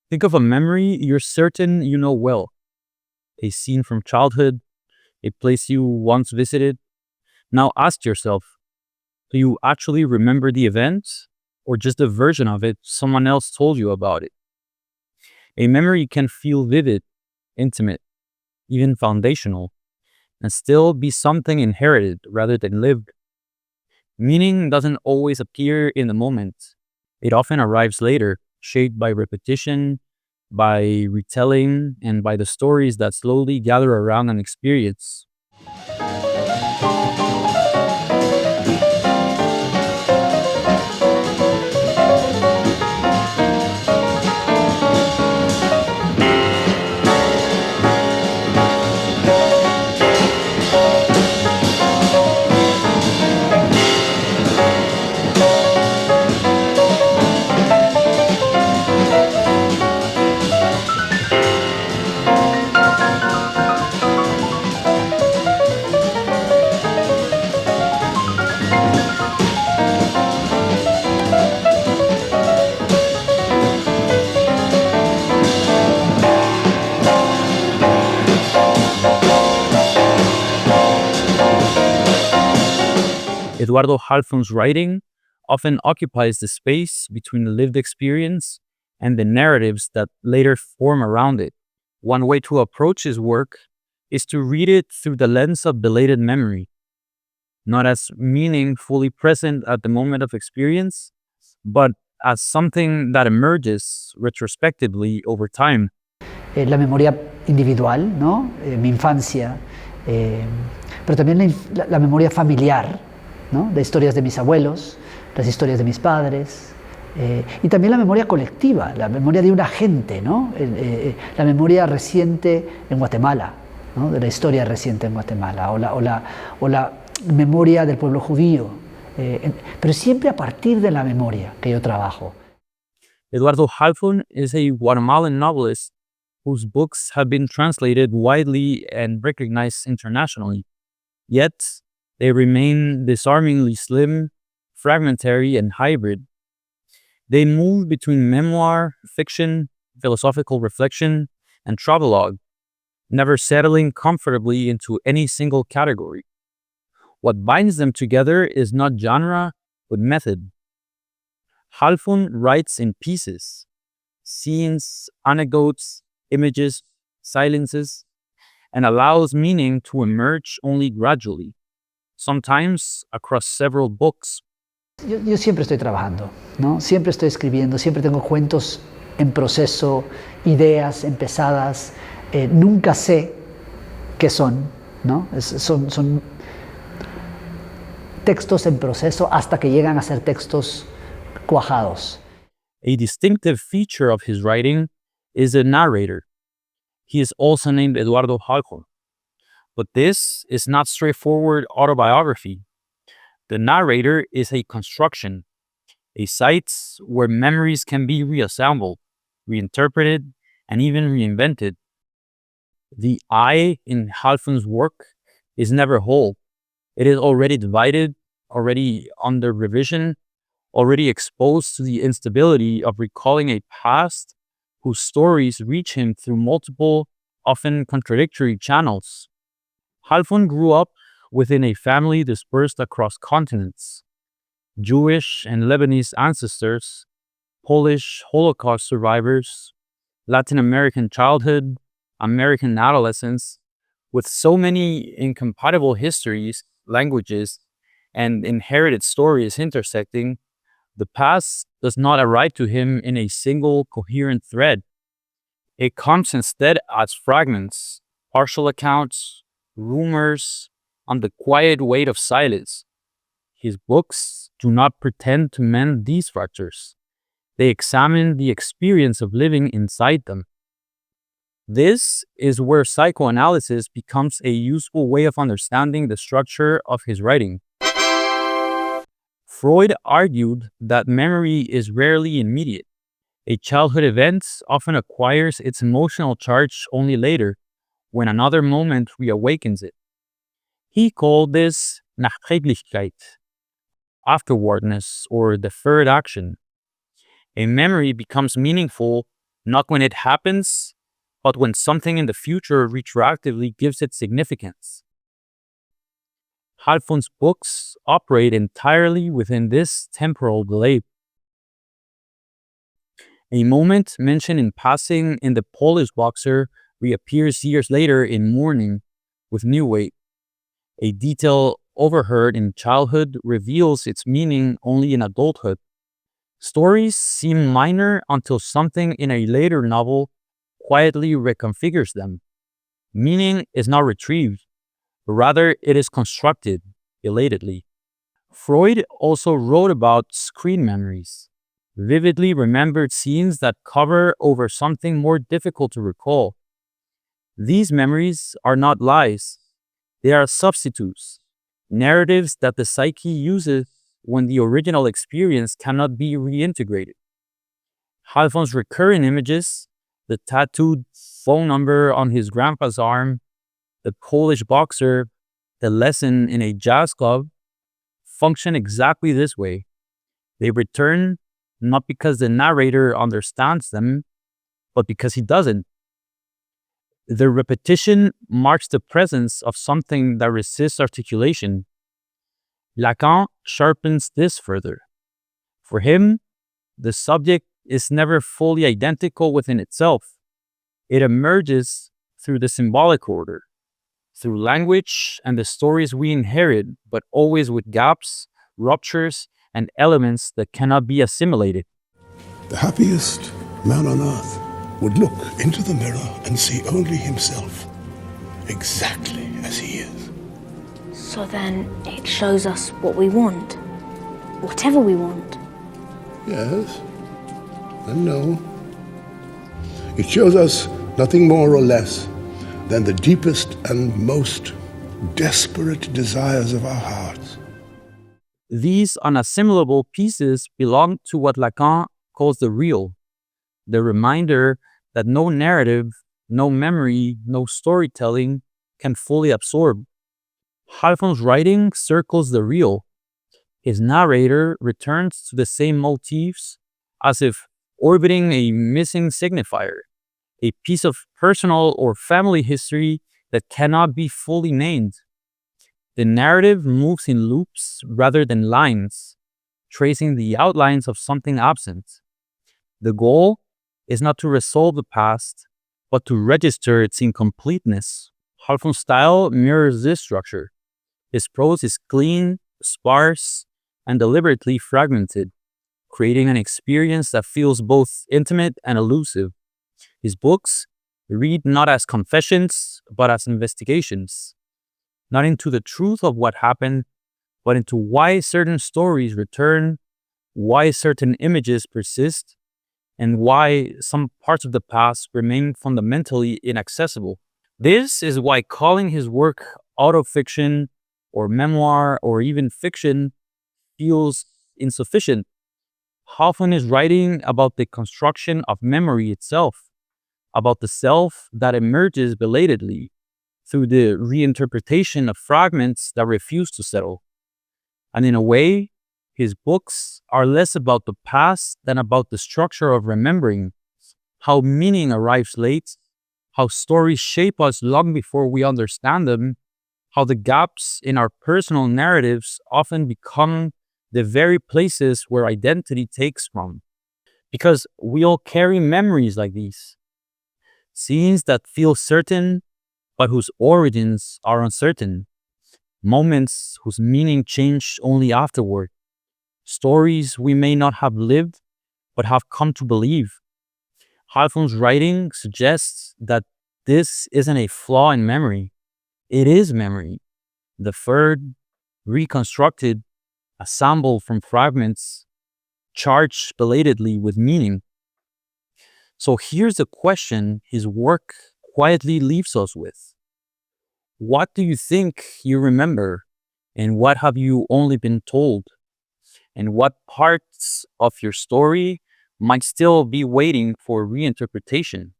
Think of a memory you're certain you know well, a scene from childhood, a place you once visited. Now ask yourself, do you actually remember the event or just a version of it someone else told you about it? A memory can feel vivid, intimate, even foundational, and still be something inherited rather than lived. Meaning doesn't always appear in the moment. It often arrives later, shaped by repetition, by retelling, and by the stories that slowly gather around an experience. Eduardo Halfon's writing often occupies the space between the lived experience and the narratives that later form around it. One way to approach his work is to read it through the lens of belated memory, not as meaning fully present at the moment of experience, but as something that emerges retrospectively over time. La memoria individual, ¿no? Mi infancia, eh, pero también la memoria familiar, ¿no? De historias de mis abuelos, las historias de mis padres, y también la memoria colectiva, la memoria de una gente, ¿no? La memoria reciente en Guatemala, ¿no? De la historia reciente en Guatemala, o la memoria del pueblo judío, pero siempre a partir de la memoria que yo trabajo. Eduardo Halfon is a Guatemalan novelist whose books have been translated widely and recognized internationally. Yet, they remain disarmingly slim, fragmentary, and hybrid. They move between memoir, fiction, philosophical reflection, and travelogue, never settling comfortably into any single category. What binds them together is not genre, but method. Halfon writes in pieces, scenes, anecdotes, images, silences, and allows meaning to emerge only gradually, sometimes across several books. Yo siempre estoy trabajando, ¿no? Siempre estoy escribiendo, siempre tengo cuentos en proceso, ideas empezadas, nunca sé qué son, ¿no? Son textos en proceso hasta que llegan a ser textos cuajados. A distinctive feature of his writing is a narrator. He is also named Eduardo Halcón. But this is not straightforward autobiography. The narrator is a construction, a site where memories can be reassembled, reinterpreted, and even reinvented. The I in Halfon's work is never whole. It is already divided, already under revision, already exposed to the instability of recalling a past whose stories reach him through multiple, often contradictory channels. Halfon grew up within a family dispersed across continents. Jewish and Lebanese ancestors, Polish Holocaust survivors, Latin American childhood, American adolescence, with so many incompatible histories, languages, and inherited stories intersecting, the past does not arrive to him in a single coherent thread. It comes instead as fragments, partial accounts, rumors, on the quiet weight of silence. His books do not pretend to mend these fractures. They examine the experience of living inside them. This is where psychoanalysis becomes a useful way of understanding the structure of his writing. Freud argued that memory is rarely immediate. A childhood event often acquires its emotional charge only later, when another moment reawakens it. He called this Nachträglichkeit, afterwardness, or deferred action. A memory becomes meaningful not when it happens, but when something in the future retroactively gives it significance. Halfon's books operate entirely within this temporal delay. A moment mentioned in passing in The Polish Boxer reappears years later in Mourning with new weight. A detail overheard in childhood reveals its meaning only in adulthood. Stories seem minor until something in a later novel quietly reconfigures them. Meaning is not retrieved, but rather it is constructed belatedly. Freud also wrote about screen memories, vividly remembered scenes that cover over something more difficult to recall. These memories are not lies, they are substitutes, narratives that the psyche uses when the original experience cannot be reintegrated. Halfon's recurring images, the tattooed phone number on his grandpa's arm, the Polish boxer, the lesson in a jazz club, function exactly this way. They return not because the narrator understands them, but because he doesn't. The repetition marks the presence of something that resists articulation. Lacan sharpens this further. For him, the subject is never fully identical within itself. It emerges through the symbolic order, through language and the stories we inherit, but always with gaps, ruptures, and elements that cannot be assimilated. The happiest man on earth would look into the mirror and see only himself, exactly as he is. So then it shows us what we want, whatever we want. Yes and no. It shows us nothing more or less than the deepest and most desperate desires of our hearts. These unassimilable pieces belong to what Lacan calls the real, the reminder that no narrative, no memory, no storytelling can fully absorb. Halfon's writing circles the real. His narrator returns to the same motifs as if orbiting a missing signifier, a piece of personal or family history that cannot be fully named. The narrative moves in loops rather than lines, tracing the outlines of something absent. The goal is not to resolve the past, but to register its incompleteness. Halfon's style mirrors this structure. His prose is clean, sparse, and deliberately fragmented, creating an experience that feels both intimate and elusive. His books read not as confessions, but as investigations, not into the truth of what happened, but into why certain stories return, why certain images persist, and why some parts of the past remain fundamentally inaccessible. This is why calling his work autofiction or memoir or even fiction feels insufficient. Halfon is writing about the construction of memory itself, about the self that emerges belatedly through the reinterpretation of fragments that refuse to settle. And in a way, his books are less about the past than about the structure of remembering, how meaning arrives late, how stories shape us long before we understand them, how the gaps in our personal narratives often become the very places where identity takes from. Because we all carry memories like these, scenes that feel certain, but whose origins are uncertain, moments whose meaning change only afterward, stories we may not have lived, but have come to believe. Halfon's writing suggests that this isn't a flaw in memory. It is memory, deferred, reconstructed, assembled from fragments, charged belatedly with meaning. So here's the question his work quietly leaves us with. What do you think you remember? And what have you only been told? And what parts of your story might still be waiting for reinterpretation?